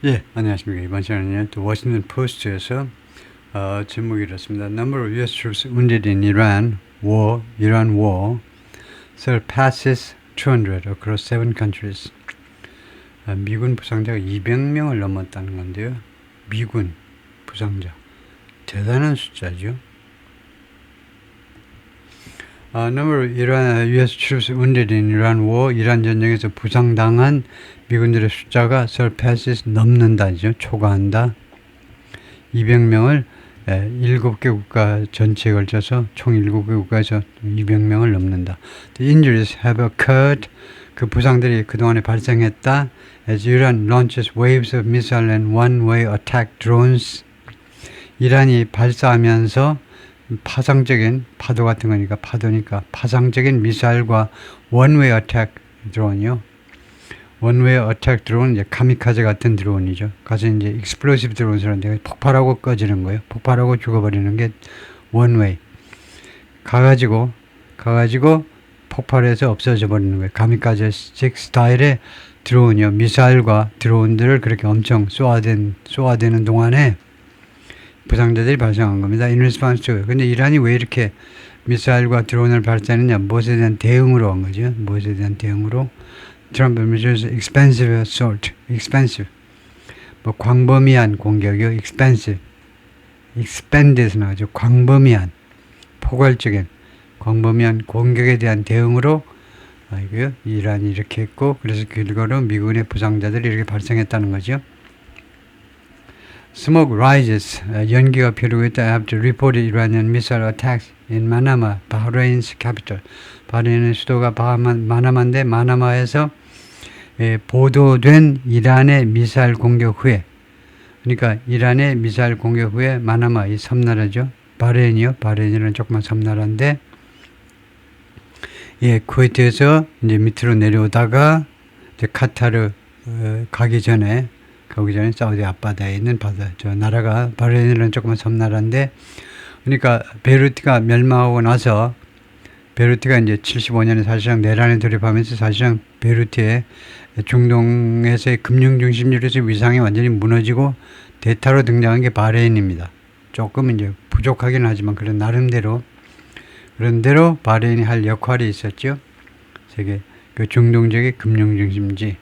예, 안녕하십니까. 이번 시간에는 또 워싱턴 포스트에서 제목이 이렇습니다. Number of U.S. troops wounded in Iran war surpasses 200 across 7 countries. 미군 부상자가 200명을 넘었다는 건데요. 미군 부상자. 대단한 숫자죠. Number of U.S. troops wounded in Iran war, 이란 전쟁에서 부상당한 미군들의 숫자가 surpasses 넘는다죠. 초과한다. 200명을 7개 국가 전체에 걸쳐서 총 7개 국가에서 200명을 넘는다. The injuries have occurred. 그 부상들이 그동안에 발생했다. As Iran launches waves of missile and one-way attack drones. 이란이 발사하면서 파상적인 파도 같은 거니까 파도니까 파상적인 미사일과 원웨이 어택 드론이요. 원웨이 어택 드론은 이제 카미카제 같은 드론이죠. 가서 이제 익스플로시브 드론이라는데 폭발하고 꺼지는 거예요. 폭발하고 죽어버리는 게 원웨이. 가가지고 폭발해서 없어져 버리는 거예요. 카미카제식 스타일의 드론이요. 미사일과 드론들을 그렇게 엄청 쏘아대는 동안에 부상자들이 발생한 겁니다. In response to. 근데 이란이 왜 이렇게 미사일과 드론을 발사했느냐? 무엇에 대한 대응으로 한 거죠. 무엇에 대한 대응으로. Trump administration's expensive assault. expensive. 뭐 광범위한 공격이요. expensive. expand에서 나오죠. 광범위한, 포괄적인, 광범위한 공격에 대한 대응으로 이거요. 이란이 이렇게 했고, 그래서 결과로 미군의 부상자들이 이렇게 발생했다는 거죠. Smoke rises. 연기가 피우고 있다. After reported Iranian missile attacks in Manama, Bahrain's capital. 바흐레인의 수도가 마나마인데 마나마에서 보도된 이란의 미사일 공격 후에, 그러니까 이란의 미사일 공격 후에 마나마 이 섬나라죠. 바흐레인이요. 바흐레인이라는 조그만 섬나라인데, 쿠웨이트에서 이제 밑으로 내려오다가 이제 카타르 가기 전에 사우디 앞바다에 있는 바다, 저 나라가 바흐레인이라는 조그만 섬나라인데, 그러니까 베이루트가 멸망하고 나서 베이루트가 이제 75년에 사실상 내란에 돌입하면서 사실상 베이루트의 중동에서의 금융 중심지로서 위상이 완전히 무너지고 대타로 등장한 게 바흐레인입니다. 조금 이제 부족하긴 하지만 그런 나름대로 바흐레인이 할 역할이 있었죠. 세계 그 중동 지역의 금융 중심지.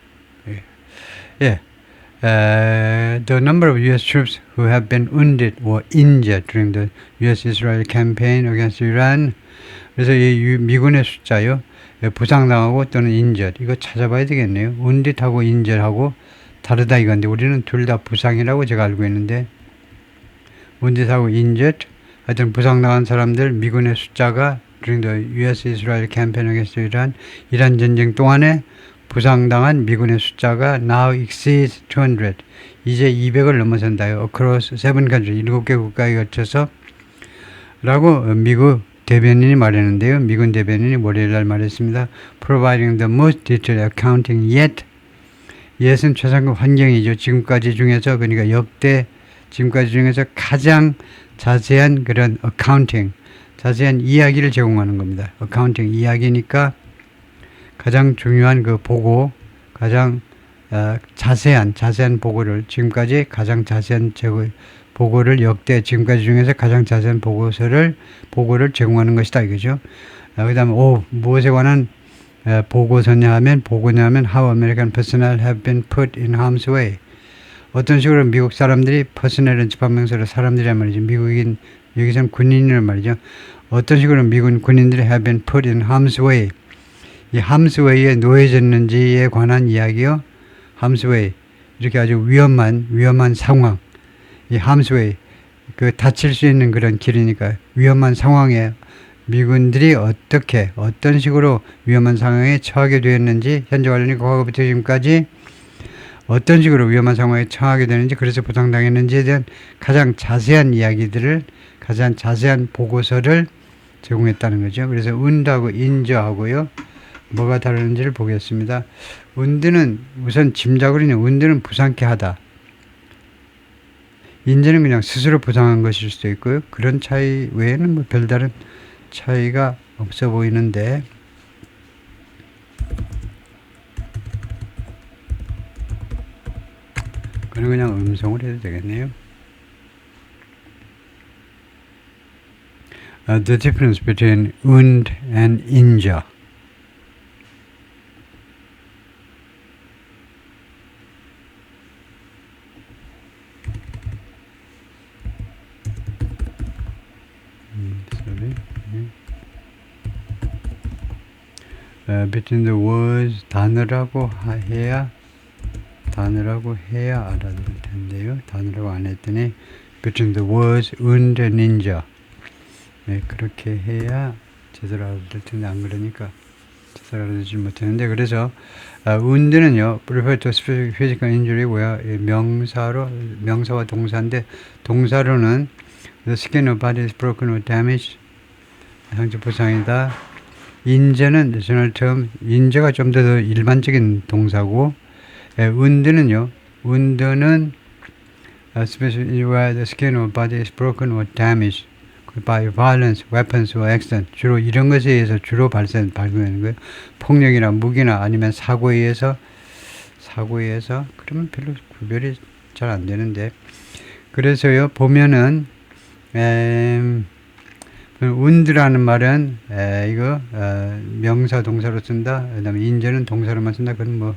The number of U.S. troops who have been wounded or injured during the U.S.-Israel campaign against Iran. 그래서 이 미군의 숫자요. 부상당하고 또는 injured. 이거 찾아봐야 되겠네요. wounded하고 injured하고 다르다 이건데 우리는 둘 다 부상이라고 제가 알고 있는데 wounded하고 injured. 하여튼 부상당한 사람들 미군의 숫자가 during the U.S.-Israel campaign against Iran. 이란 전쟁 동안에 부상당한 미군의 숫자가 now exceeds 200. 이제 200을 넘어선다요. across 7 countries, 7개 국가에 걸쳐서 라고 미국 대변인이 말했는데요. 미군 대변인이 월요일날 말했습니다. Providing the most detailed accounting yet. yet은 최상급 환경이죠. 지금까지 중에서, 그러니까 역대 지금까지 중에서 가장 자세한 그런 accounting, 자세한 이야기를 제공하는 겁니다. accounting 이야기니까 가장 중요한 그 보고, 가장 자세한 보고를, 지금까지 가장 자세한 보고를 역대 지금까지 중에서 가장 자세한 보고를 제공하는 것이다 이거죠. 그 다음에 무엇에 관한 보고서냐 하면 how American personnel have been put in harm's way. 어떤 식으로 미국 사람들이 personnel은 집합명사로 사람들이란 말이죠. 미국인, 여기서는 군인이란 말이죠. 어떤 식으로 미군 군인들이 have been put in harm's way. 이 함스웨이에 놓여졌는지에 관한 이야기요. 함스웨이, 이렇게 아주 위험한 상황. 이 함스웨이, 그 다칠 수 있는 그런 길이니까 위험한 상황에 미군들이 어떤 식으로 위험한 상황에 처하게 되었는지, 현재 관련이 과거부터 지금까지 어떤 식으로 위험한 상황에 처하게 되는지, 그래서 부상당했는지에 대한 가장 자세한 이야기들을, 가장 자세한 보고서를 제공했다는 거죠. 그래서 wound하고 injure하고요. 뭐가 다른지를 보겠습니다. wound는 우선 짐작으로는 wound는 부상케 하다. injure는 그냥 스스로 부상한 것일 수도 있고요. 그런 차이 외에는 뭐 별다른 차이가 없어 보이는데, 그는 그냥 음성으로 해도 되겠네요. The difference between und and inja. Between the words 단어라고 해야 알아들 텐데요. 단어라고 안 했더니 between the words und and inja. 네, 그렇게 해야 제대로 알아들 텐데 안 그러니까 제대로 알아들지 못했는데 그래서 wound는요 refer to specific physical injury고요. 명사와 동사인데 동사로는 the skin of body is broken or damaged. 상처 부상이다. 인제는 general term, 인제가 좀 더 일반적인 동사고 wound는요 wound는 especially where the skin of body is broken or damaged by violence, weapons or accident. 주로 이런 것에 의해서 주로 발생하는 거예요. 폭력이나 무기나 아니면 사고에 의해서 그러면 별로 구별이 잘 안 되는데 그래서요 보면은 wound라는 말은 이거 명사 동사로 쓴다. 그다음에 인제는 동사로만 쓴다. 그건 뭐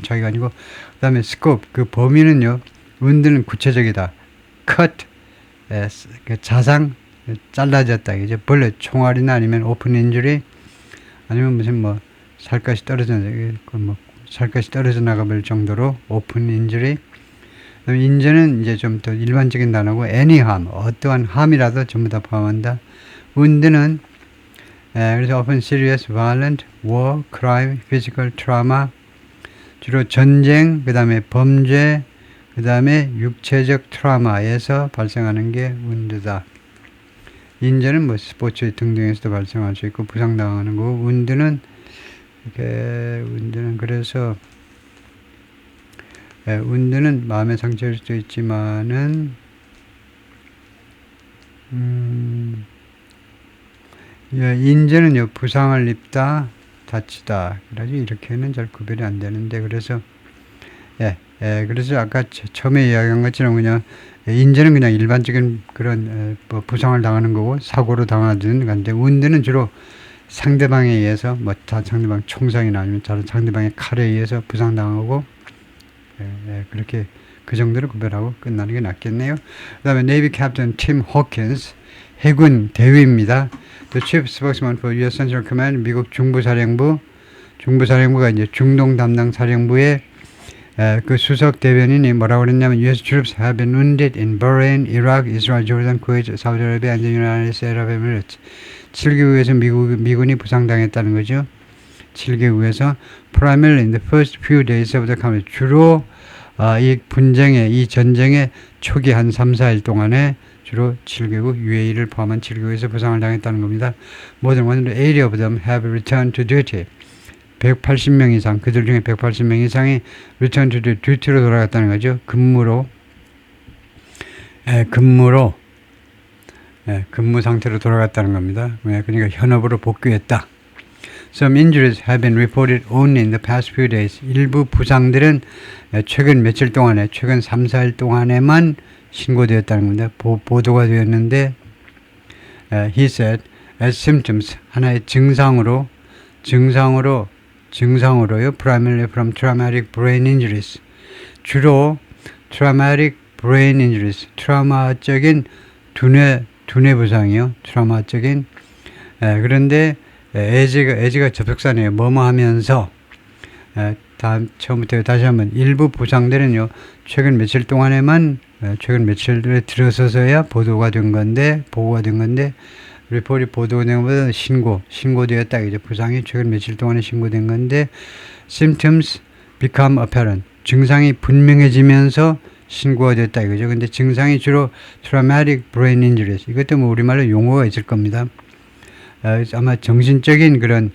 자기가 아니고 그다음에 scope 그 범위는요 wound는 구체적이다. cut 자상 잘라졌다. 이제 벌레 총알이나 아니면 오픈 인jury 아니면 무슨 뭐 살갗이 떨어져 나가버릴 정도로 오픈 인jury. 인제는 이제 좀 더 일반적인 단어고 any harm 어떠한 함이라도 전부 다 포함한다. wound는 그래서 often serious, violent, war, crime, physical trauma 주로 전쟁, 그 다음에 범죄, 그 다음에 육체적 트라우마에서 발생하는 게 wound다. 인제는 뭐 스포츠 등등에서도 발생할 수 있고 부상당하는 거고 wound는 그래서 wound는 마음의 상처일 수도 있지만은 인제는요 부상을 입다 다치다 그래가지고 이렇게는 잘 구별이 안 되는데 그래서 그래서 아까 처음에 이야기한 것처럼 그냥 인제는 그냥 일반적인 그런 뭐 부상을 당하는 거고 사고로 당하는 건데 wound는 주로 상대방에 의해서 뭐 상대방 총상이나 아니면 다른 상대방의 칼에 의해서 부상당하고 그렇게 그 정도로 구별하고 끝나는 게 낫겠네요. 그 다음에 네이비 캡틴 팀 호킨스 해군 대위입니다. The Chief Spokesman for U.S. Central Command 미국 중부사령부가 이제 중동 담당 사령부의 그 수석 대변인이 뭐라고 그랬냐면 U.S. troops have been wounded in Bahrain, Iraq, Israel, Jordan, Kuwait, Saudi Arabia, and the United Arab Emirates. 7개국에서 미군이 부상당했다는 거죠. 7개국에서 primarily in the first few days of the conflict. 주로 이 전쟁의 초기 한 3, 4일 동안에 주로 7개국, UAE를 포함한 7개국에서 부상을 당했다는 겁니다. More than 180 of them have returned to duty. 180명 이상, 그들 중에 180명 이상이 return to duty로 돌아갔다는 거죠. 근무 상태로 돌아갔다는 겁니다. 그러니까 현업으로 복귀했다. Some injuries have been reported only in the past few days. 일부 부상들은 최근 며칠 동안에, 최근 3, 4일 동안에만 신고되었다는 겁니다. 보도가 되었는데, he said, as symptoms, 하나의 증상으로요, primarily from traumatic brain injuries. 주로 traumatic brain injuries, 트라우마적인 두뇌 부상이요. 트라우마적인. 그런데 as가 접속사네요. 뭐뭐 하면서. 처음부터 다시 한번 일부 부상들은요. 최근 며칠 동안에만 최근 며칠에 들어서서야 보고가 된 건데 리포트 보도된 것보다 신고되었다. 이제 부상이 최근 며칠 동안에 신고된 건데 symptoms become apparent. 증상이 분명해지면서 신고가 됐다 이거죠. 근데 증상이 주로 traumatic brain injuries. 이것도 뭐 우리말로 용어가 있을 겁니다. 아마 정신적인 그런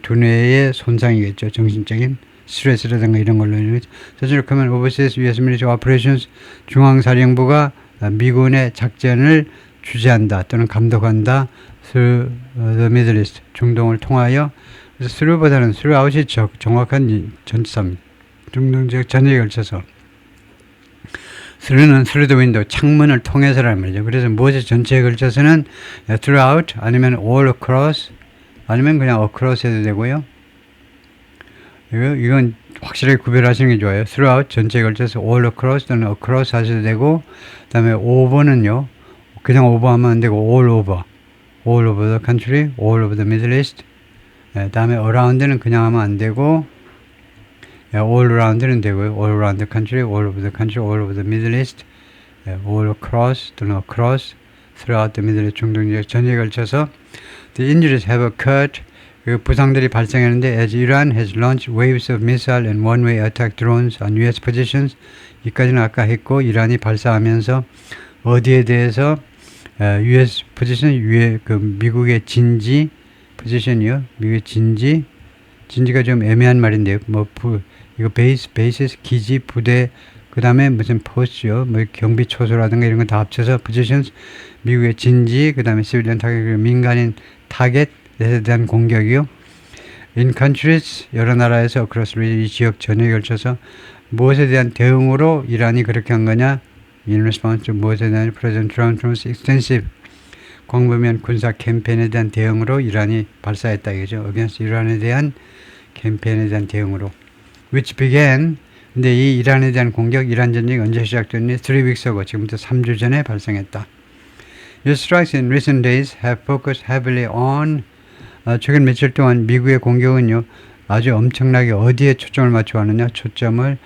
두뇌의 손상이겠죠. 정신적인 스트레스라든가 이런 걸로. Central Command oversees U.S. military operations. 중앙사령부가 미군의 작전을 주재한다 또는 감독한다. through the Middle East. 중동을 통하여. 그래서 through보다는 throughout이 정확한 전치사입니다. 중동 지역 전역에 걸쳐서. through는 through the window, 창문을 통해서라는 말이죠. 그래서 무엇에 전체에 걸쳐서는 throughout 아니면 all across 아니면 그냥 across 해도 되고요. 이건 확실하게 구별하시는 게 좋아요. throughout 전체에 걸쳐서 all across 또는 across 하셔도 되고, 그 다음에 over는요, 그냥 over하면 안 되고 all over the country, all over the Middle East. 그 다음에 around는 그냥 하면 안 되고, all around는 되고요. all around the country, all over the country, all over the Middle East, all across 또는 across, throughout the Middle East 중동 지역 전체에 걸쳐서 the injuries have occurred. 그 부상들이 발생했는데 as Iran has launched waves of missile and one-way attack drones on U.S. positions. 이까지는 아까 했고, 이란이 발사하면서 어디에 대해서 U.S. position, 그 미국의 진지 포지션이요. 미국의 진지가 좀 애매한 말인데요. 이거 베이스, 기지, 부대, 그 다음에 무슨 포스트요. 경비 초소라든가 이런 거 다 합쳐서 positions, 미국의 진지, 그 다음에 시빌리언 타겟, 민간인 타겟에 대한 공격이요. in countries, 여러 나라에서 across 이 지역 전역에 걸쳐서 무엇에 대한 대응으로 이란이 그렇게 한 거냐? in response to 무엇에 대한 President Trump's extensive 광범위한 군사 캠페인에 대한 대응으로 이란이 발사했다 이거죠. against 이란에 대한 캠페인에 대한 대응으로. which began, 근데 이 이란에 대한 공격, 이란 전쟁이 언제 시작됐니? 3 weeks ago, 지금부터 3주 전에 발생했다. Your strikes in recent days have focused heavily on, 최근 며칠 동안 미국의 공격은요, 아주 엄청나게 어디에 초점을 맞춰 하느냐? 초점을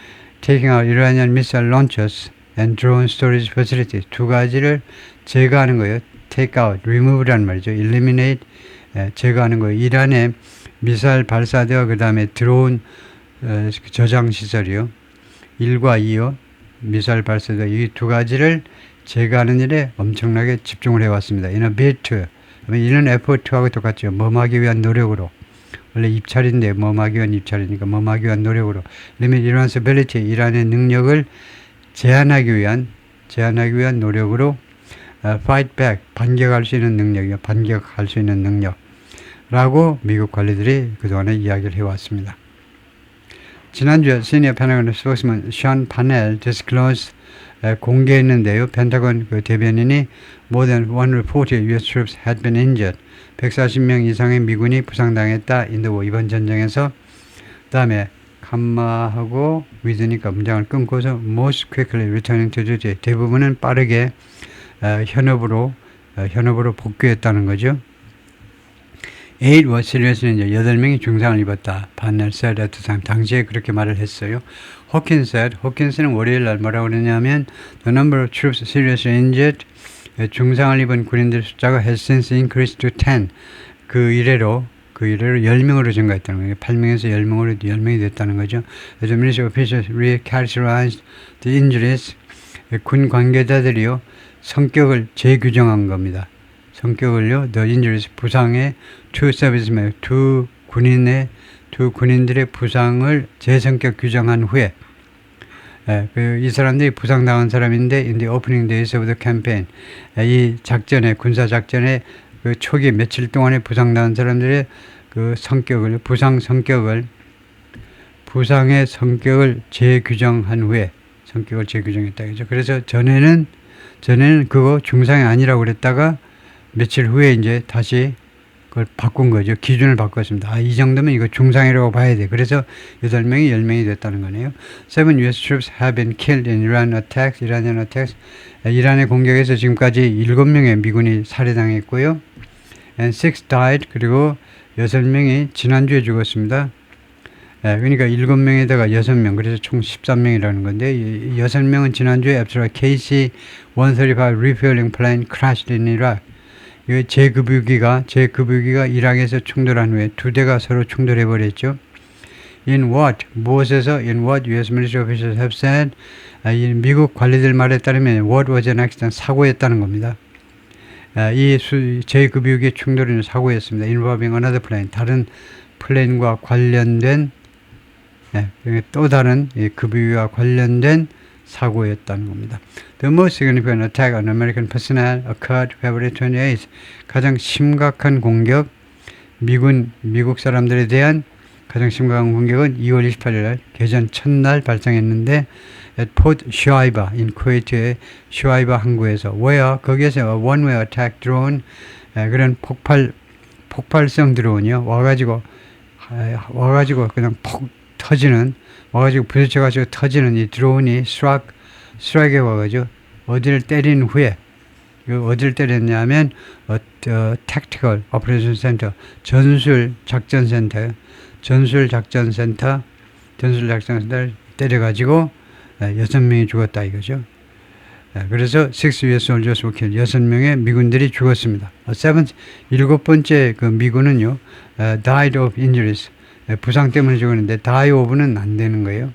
taking out Iranian missile launchers and drone storage facilities. 두 가지를 제거하는 거예요. take out, remove라는 말이죠. eliminate, 제거하는 거예요. 이란의 미사일 발사되어 그 다음에 드론 저장 시설이요. 1과 2요. 미사일 발사되어 이 두 가지를 제거하는 일에 엄청나게 집중을 해왔습니다. in a bid to, 이런 effort하고 똑같죠. 뭐하기 위한 노력으로. 원래 입찰인데 뭐하기 위한 입찰이니까 뭐하기 위한 노력으로. limit Iran's ability, 이란의 능력을 제한하기 위한 노력으로 fight back, 반격할 수 있는 능력이요. 반격할 수 있는 능력라고 미국 관리들이 그동안에 이야기를 해왔습니다. 지난주에 Senior Pentagon Spokesman Sean Parnell disclosed, 공개했는데요. 펜타곤 그 대변인이 more than 140 U.S. troops had been injured. 140명 이상의 미군이 부상당했다. in the war, 이번 전쟁에서. 그 다음에 컴마하고 with니까 문장을 끊고서 most quickly returning to duty. 대부분은 빠르게 현업으로 복귀했다는 거죠. 8 was seriously injured. 8명이 중상을 입었다. Parnell said at the time. 당시에 그렇게 말을 했어요. 호킨스는 월요일 날 뭐라고 그러냐면 the number of troops seriously injured, 중상을 입은 군인들 숫자가 has since increased to 10. 그 이래로 10명으로 증가했다는 거예요. 8명에서 10명이 됐다는 거죠. As military officials recharacterized the injuries, 군 관계자들이요, 성격을 재규정한 겁니다. 성격을요, the injuries, 부상의 two servicemen, 두 군인들의 부상을 재성격 규정한 후에, 이 사람들이 부상당한 사람인데 in the opening days of the campaign, 이 작전에, 군사 작전에 그 초기 며칠 동안에 부상당한 사람들의 그 성격을, 부상의 성격을 재규정한 후에 성격을 재규정했다. 그죠? 그래서 전에는 그거 중상이 아니라고 그랬다가 며칠 후에 이제 다시 그걸 바꾼 거죠. 기준을 바꿨습니다. 이 정도면 이거 중상이라고 봐야 돼. 그래서 8명이 10명이 됐다는 거네요. 7 US troops have been killed in Iranian attacks. 이란의 공격에서 지금까지 7명의 미군이 살해당했고요. And 6 died. 그리고 6명이 지난주에 죽었습니다. 그러니까 7명에다가 6명, 그래서 총 13명이라는 건데, 6명은 지난주에 앞서 KC-135 refueling plane crashed in Iraq. 제급유기가 이락에서 충돌한 후에 두 대가 서로 충돌해 버렸죠. 무엇에서 in what US military officials have said, 미국 관리들 말에 따르면 what was an accident, 사고였다는 겁니다. 이 제급유기 충돌은 사고였습니다. involving another plane, 다른 플레인과 관련된, 또 다른 급유기와 관련된 사고였다는 겁니다. The most significant attack on American personnel occurred February 28th. 가장 심각한 공격, 미국 사람들에 대한 가장 심각한 공격은 2월 28일 날 개전 첫날 발생했는데 at Port Shuaibah in 쿠웨이트의 슈아이바 항구에서 where 거기에서 one-way attack drone 그런 폭발성 드론이요 와가지고 그냥 폭 터지는 와가지고 부딪혀가지고 터지는 이 드론이 스트라이크에 와가지고 어디를 때린 후에 어디를 때렸냐면 Tactical Operation Center 전술 작전센터를 때려가지고 6명이 죽었다 이거죠. 그래서 6 US soldiers were killed. 6명의 미군들이 죽었습니다. 일곱 번째 그 미군은요, died of injuries. 부상 때문에 죽었는데 die of는 안 되는 거예요.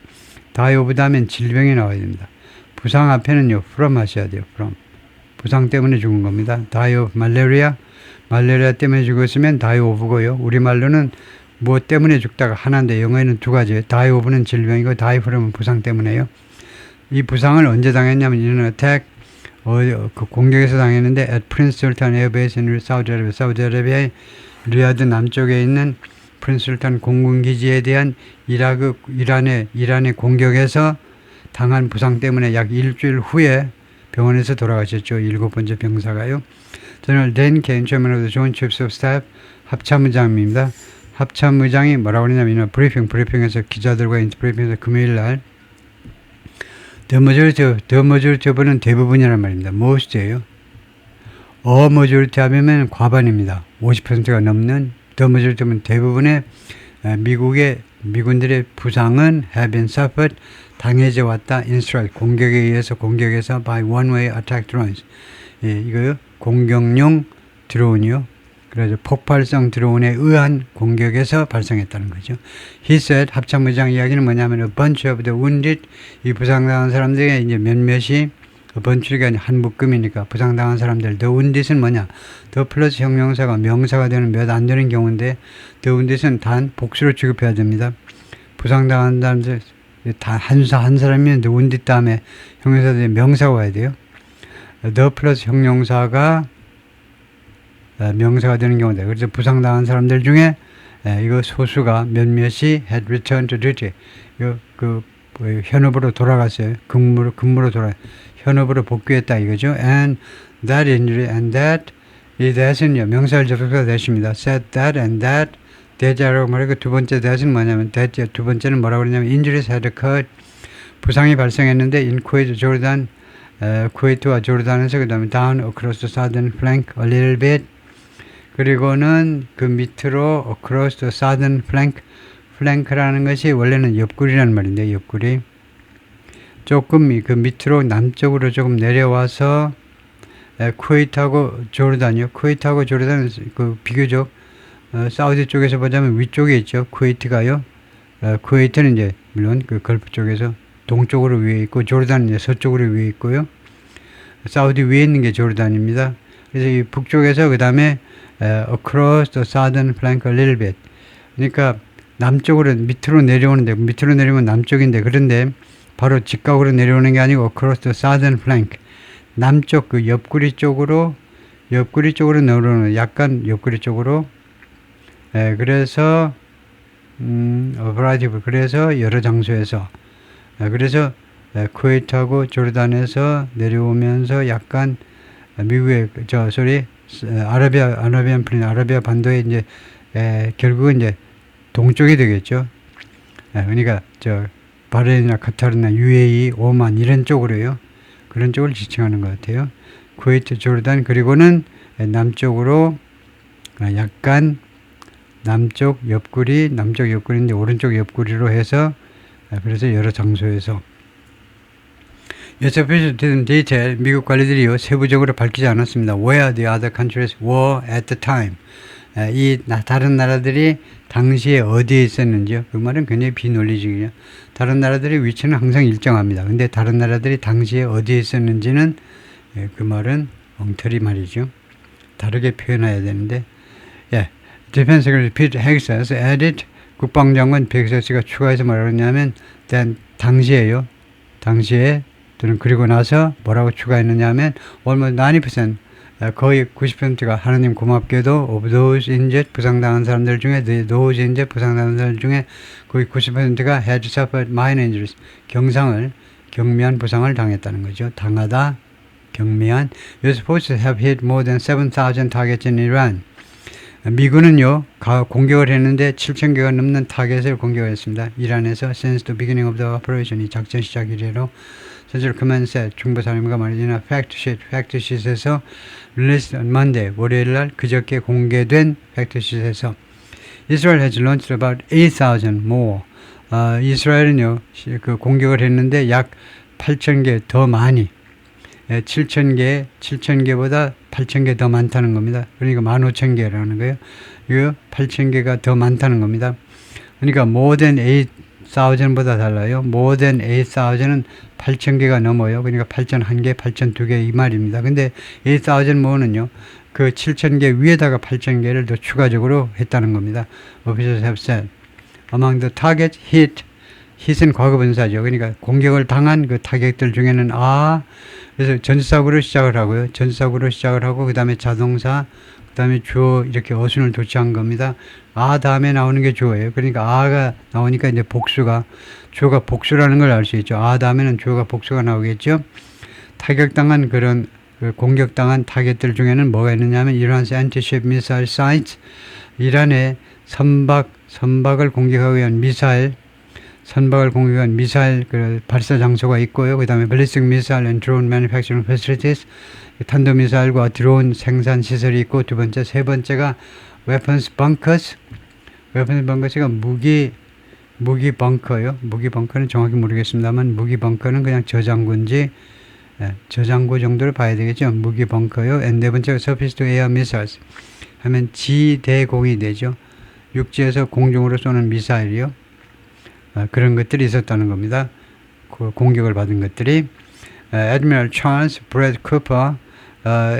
die of 다음엔 질병이 나와야 됩니다. 부상 앞에는요, from 하셔야 돼요. from. 부상 때문에 죽은 겁니다. die of malaria. 말레리아 때문에 죽었으면 die of고요. 우리말로는 무엇 때문에 죽다가 하나인데 영어에는 두 가지예요. die of는 질병이고 die from은 부상 때문에요. 이 부상을 언제 당했냐면 이런 attack 그 공격에서 당했는데 at Prince Sultan Air Base in 사우디아라비아의 리야드 남쪽에 있는 프린스 술탄 공군 기지에 대한 이란의 공격에서 당한 부상 때문에 약 일주일 후에 병원에서 돌아가셨죠. 7번째 병사가요. 저는 Dan Kane, Chairman of the Joint Chiefs of Staff 합참의장입니다. 합참의장이 뭐라고 그러냐면 브리핑에서 기자들과 브리핑에서 금요일 날 The majority of는 대부분이란 말입니다. most예요. A majority 하면 과반입니다. 50%가 넘는 The majority of는 대부분의 미국의 미군들의 부상은 have been suffered 당해져 왔다 in strike 공격에서 by one-way attack drones. 이거요 공격용 드론이요. 그래서 폭발성 드론에 의한 공격에서 발생했다는 거죠. He said, 합참의장 이야기는 뭐냐면 a bunch of the wounded, 이 부상당한 사람들의 이제 몇몇이 a bunch가 한 묶음이니까 부상당한 사람들, the wounded은 뭐냐? the 플러스 형용사가 명사가 되는 몇 안 되는 경우인데 the wounded은 단 복수로 취급해야 됩니다. 부상당한 사람들 한 사람이면 the wounded 다음에 형용사들이 명사가 와야 돼요. the 플러스 형용사가 명사가 되는 경우다. 그래서 부상당한 사람들 중에 이거 소수가 몇몇이 had returned to duty. 현업으로 돌아갔어요. 근무로 현업으로 복귀했다 이거죠. And that injury and that 이 that은요 명사를 접속사 that입니다. said that and that that이라고 말하고 두 번째 that은 뭐냐면 that 두 번째는 뭐라고 그러냐면 injuries had occurred 부상이 발생했는데 in Kuwait, Jordan 쿠웨이트와 조르단에서 그 다음에 down across the southern flank a little bit 그리고는 그 밑으로 across the southern flank라는 것이 원래는 옆구리라는 말인데 옆구리 조금 그 밑으로 남쪽으로 조금 내려와서 쿠웨이트하고 조르단이요. 쿠웨이트하고 조르단은 그 비교적 사우디 쪽에서 보자면 위쪽에 있죠. 쿠웨이트가요. 쿠웨이트는 이제 물론 그 걸프 쪽에서 동쪽으로 위에 있고 조르단은 이제 서쪽으로 위에 있고요. 사우디 위에 있는 게 조르단입니다. 그래서 이 북쪽에서 그 다음에 across the southern flank a little bit. 그러니까 남쪽으로 밑으로 내려오는데 밑으로 내려오면 남쪽인데 그런데 바로 직각으로 내려오는 게 아니고 across the southern flank 남쪽 그 옆구리 쪽으로 내려오는 약간 옆구리 쪽으로 그래서 그래서 여러 장소에서 그래서 쿠웨이트하고 조르단에서 내려오면서 약간 미국의 아라비아 반도에 이제 결국은 이제 동쪽이 되겠죠. 그러니까 바레인이나 카타르나 UAE, 오만 이런 쪽으로요. 그런 쪽을 지칭하는 것 같아요. 쿠웨이트, 조르단 그리고는 남쪽으로 약간 남쪽 옆구리인데 오른쪽 옆구리로 해서 그래서 여러 장소에서 여쭤보셨던 데이터 미국 관리들이요 세부적으로 밝히지 않았습니다. Where the other countries were at the time. 이 다른 나라들이 당시에 어디에 있었는지요. 그 말은 굉장히 비논리적이에요. 다른 나라들의 위치는 항상 일정합니다. 근데 다른 나라들이 당시에 어디에 있었는지는 그 말은 엉터리 말이죠. 다르게 표현해야 되는데 Defense Secretary Pete Hegseth added 국방장관 백세스가 추가해서 뭐라고 했냐면 당시에 또는 그리고 나서 뭐라고 추가했느냐 하면 almost 90% 거의 90%가 하나님 고맙게도 of those injured 부상당한 사람들 중에 those injured 부상당한 사람들 중에 거의 90%가 had suffered minor injuries 경미한 부상을 당했다는 거죠. 당하다 경미한. US forces have hit more than 7,000 targets in Iran. 미군은요 공격을 했는데 7,000개가 넘는 타겟을 공격했습니다. 이란에서 since the beginning of the operation 이 작전 시작 이래로 Central Command said 중부사령부가 말이지나 팩트시트에서 released on Monday 월요일날 그저께 공개된 팩트시트에서 Israel has launched about 8,000 more. 이스라엘은요 그 공격을 했는데 약 8,000개 더 많이 7,000개보다 8,000개 더 많다는 겁니다. 그러니까 15,000개라는 거예요. 이거 8,000개가 더 많다는 겁니다. 그러니까 more than 8,000보다 달라요. more than 8,000은 8,000개가 넘어요. 그러니까 8,001개, 8,002개 이 말입니다. 근데 8,000 more는요. 그 7,000개 위에다가 8,000개를 더 추가적으로 했다는 겁니다. Officials have said. Among the targets hit은 과거분사죠. 그러니까 공격을 당한 그 타겟들 중에는 그래서 전사구로 시작을 하고요. 전사구로 시작을 하고 그 다음에 자동사, 그 다음에 주어 이렇게 어순을 도치한 겁니다. 다음에 나오는 게 주어예요. 그러니까 아가 나오니까 이제 주어가 복수라는 걸 알 수 있죠. 다음에는 주어가 복수가 나오겠죠. 타격당한 그런 공격당한 타겟들 중에는 뭐가 있느냐 하면 이란의 anti-ship missile sites, 이란의 선박을 공격하기 위한 선박을 공격한 미사일 그 발사 장소가 있고요. 그 다음에 ballistic missile and drone manufacturing facilities, 탄도미사일과 드론 생산 시설이 있고, 세 번째가 weapons bunkers. weapons bunkers가 무기 벙커요. 무기 벙커는 정확히 모르겠습니다만 무기 벙커는 그냥 저장고인지 저장고 정도로 봐야 되겠죠. 무기 벙커요. 네 번째가 surface to air missiles 하면 지대공이 되죠. 육지에서 공중으로 쏘는 미사일이요. 그런 것들이 있었다는 겁니다. 그 공격을 받은 것들이. Admiral Charles Brad Cooper,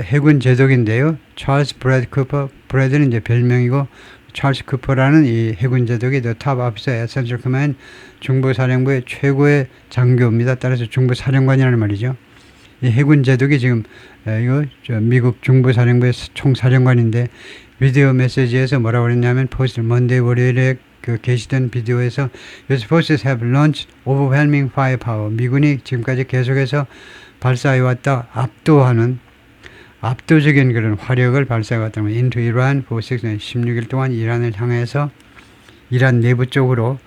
해군 제독인데요. Charles Brad Cooper, Brad는 이제 별명이고, 찰스 쿠퍼라는 이 해군 제독이 the top officer at Central Command, 중부사령부의 최고의 장교입니다. 따라서 중부사령관이라는 말이죠. 이 해군 제독이 지금 미국 중부사령부의 총사령관인데, 비디오 메시지에서 뭐라고 그랬냐면 포스트 먼데이 월요일에 그 게시된 비디오에서 US forces have launched overwhelming firepower. 미군이 지금까지 계속해서 발사해왔다 압도적인 그런 화력을 발사해왔다는 거예요. into Iran for 16일 동안 이란을 향해서 이란 내부 쪽으로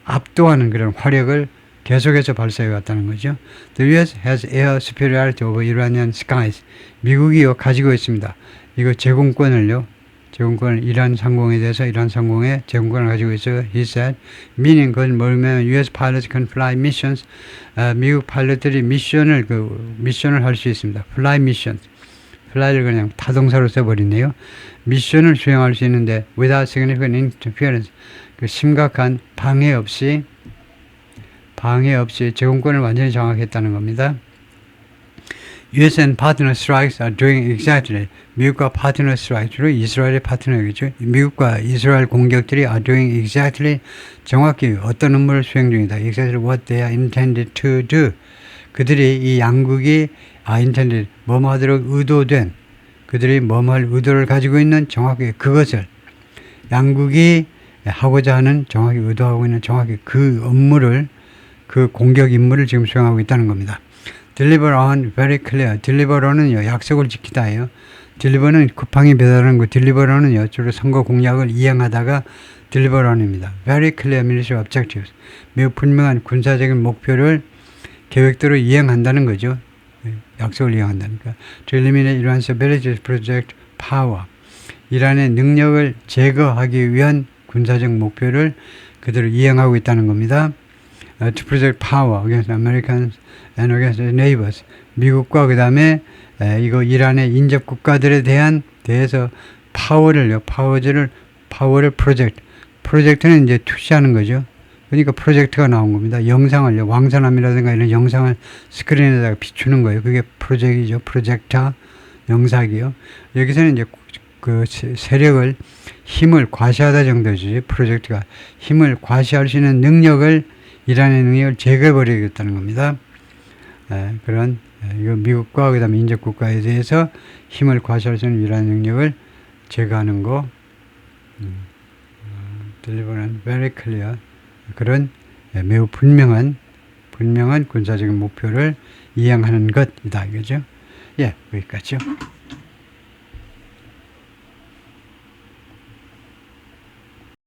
압도하는 그런 화력을 계속해서 발사해왔다는 거죠. The US has air superiority over Iranian skies. 미국이 가지고 있습니다. 이거 제공권을 이란 상공에 대해서 이란 상공에 제공권을 가지고 있어요. He said, meaning 그건 뭐냐면 US pilots can fly missions. 미국 파일럿들이 미션을 할 수 있습니다. fly missions. fly를 그냥 타동사로 써버리네요. 미션을 수행할 수 있는데 without significant interference. 그 심각한 방해 없이 제공권을 완전히 장악했다는 겁니다. US and partner strikes are doing exactly. 미국과 파트너 스트라이크, 주로 이스라엘의 파트너겠죠. 미국과 이스라엘 공격들이 are doing exactly, 정확히 어떤 업무를 수행 중이다. Exactly what they are intended to do. 그들이 이 양국이 intended, 뭐뭐 하도록 의도된, 그들이 뭐뭐 할 의도를 가지고 있는 정확히 그것을 양국이 하고자 하는 정확히 의도하고 있는 정확히 그 업무를 그 공격 임무를 지금 수행하고 있다는 겁니다. Deliver on very clear. Deliver는요 약속을 지키다예요. Deliver는 쿠팡이 배달하는 거. Deliver는요 주로 선거 공약을 이행하다가 Deliver on입니다. Very clear military objectives. 매우 분명한 군사적인 목표를 계획대로 이행한다는 거죠. 약속을 이행한다니까. To eliminate Iran's ability to project power. 이란의 능력을 제거하기 위한 군사적 목표를 그대로 이행하고 있다는 겁니다. To project power against Americans and against their neighbors. 미국과 그 다음에 이거 이란의 인접 국가들에 대해서 파워를 프로젝트는 이제 투시하는 거죠. 그러니까 프로젝트가 나온 겁니다. 영상을 왕산암이라든가 이런 영상을 스크린에다가 비추는 거예요. 그게 프로젝트이죠. 프로젝터 영상이요. 여기서는 이제 그 세력을 힘을 과시하다 정도지. 프로젝트가 힘을 과시할 수 있는 능력을 이란의 능력을 제거해버리겠다는 겁니다. 그런 이거 미국과 그다음에 인접 국가에 대해서 힘을 과시할 수 있는 이러한 능력을 제거하는 거, deliver very clear 그런 매우 분명한 군사적인 목표를 이행하는 것이다 이거죠. 예, 여기까지요.